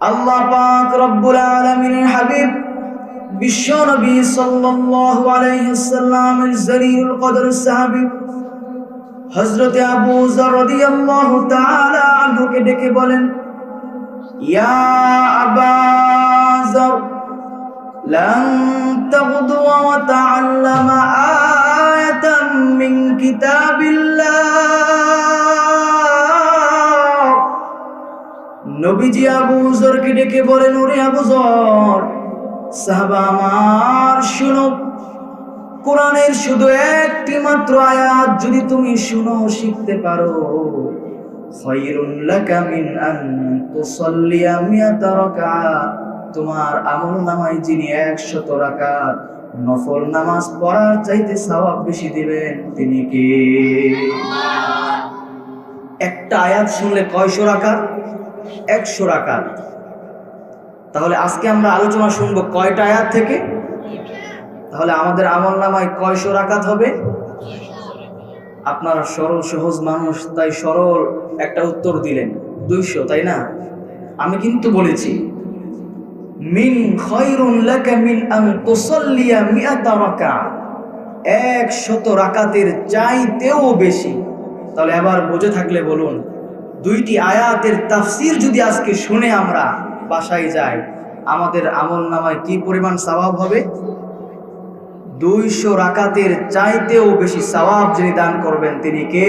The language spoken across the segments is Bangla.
আল্লাহ পাক রব্বুল আলামিনের হাবিব বিশ্ব নবী সাল্লাল্লাহু আলাইহি ওয়াসাল্লামের জলিলুল কদর সাহাবী হযরত আবু যর রাদিয়াল্লাহু তাআলা আনহুকে ডেকে বলেন, ইয়া আবা যর লান তাগদু ওয়া তাআল্লামা আয়াতাম মিন কিতাবিল্লাহ। নবীজি আবু যরকে ডেকে বলেন, ওরে আবু যর, সাহাবা আমার শুনো, কোরআনের শুধু একটি মাত্র আয়াত যদি তুমি শুনো, শিখতে পারো, খায়রুন লাকা মিন আন তুসাল্লিয়া মিয়াতা রাকাত, তোমার আমলনামায় যিনি 100 রাকাত নফল নামাজ পড়ার চাইতে সওয়াব বেশি দিবেন তিনি কে? একটা আয়াত শুনলে কয়শো রাকাত? 100 রাকাত। তাহলে আজকে আমরা আলোচনা শুনবো কয়টা আয়াত থেকে? তাহলে আমাদের আমলনামায় কয়শো রাকাত হবে? আপনারা সরল সহজ মানুষ, তাই সরল একটা উত্তর দিলেন, 200, তাই না? আমি কিন্তু বলেছি মিন খায়রুন লাকা মিন আন তুসাল্লিয়া মিয়াতা রাকাত, 100 রাকাতের চাইতেও বেশি। তাহলে এবার বুঝে থাকলে বলুন, দুইটি আয়াতের তাফসীর যদি আজকে শুনে আমরা বাসায় যাই, আমাদের আমলনামায় কি পরিমাণ সওয়াব হবে? 200 রাকাতের চাইতেও বেশি সওয়াব যিনি দান করবেন তিনি কে?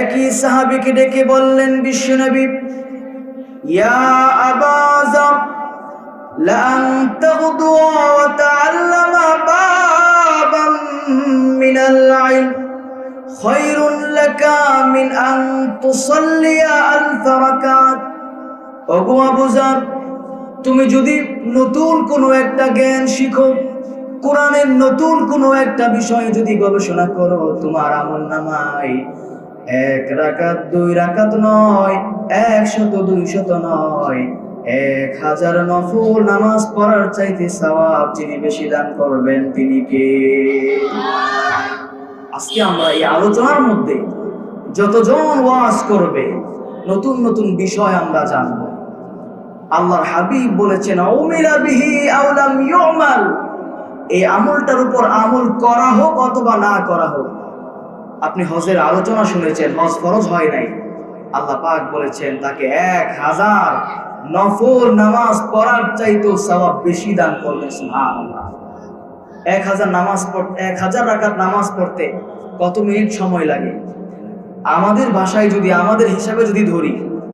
একই সাহাবীকে ডেকে বললেন বিশ্বনবী, ইয়া আবা যর লান তাগদু ওয়া তাআল্লামা বাবাম মিনাল ইলম খায়রুন লাকা মিন আন তুসাল্লিয়া আলফ রাকাত। ওগো আবু যর, তুমি যদি নতুন কোনো একটা জ্ঞান শিখো, কোরআনের নতুন কোনো একটা বিষয়ে যদি গবেষণা করো, তোমার আমলনামায় 1 রাকাত 2 রাকাত নয়, 100 200 নয়, 1000 নফল নামাজ পড়ার চাইতে সওয়াব যিনি বেশি দান করবেন তিনি কে? আজকে আমরা এই আলোচনার মধ্যে যতজন ওয়াজ করবে নতুন নতুন বিষয় আমরা জানবো। আল্লাহর হাবিব বলেছেন, উমিলা বিহি আও লাম ইউমাল, এই আমলটার উপর আমল করা হোক অথবা না করা হোক। আপনি হজের আলোচনা শুনেছেন, হজ ফরজ হয় নাই, আল্লাহ পাক বলেছেন তাকে 1000 নফল নামাজ পড়ার চাইতেও সওয়াব বেশি দান করবেন। সুবহানাল্লাহ। 1000 রাকাত নামাজ পড়তে কত মিনিট সময় লাগে? আমাদের ভাষায় যদি, আমাদের হিসাবে যদি ধরি,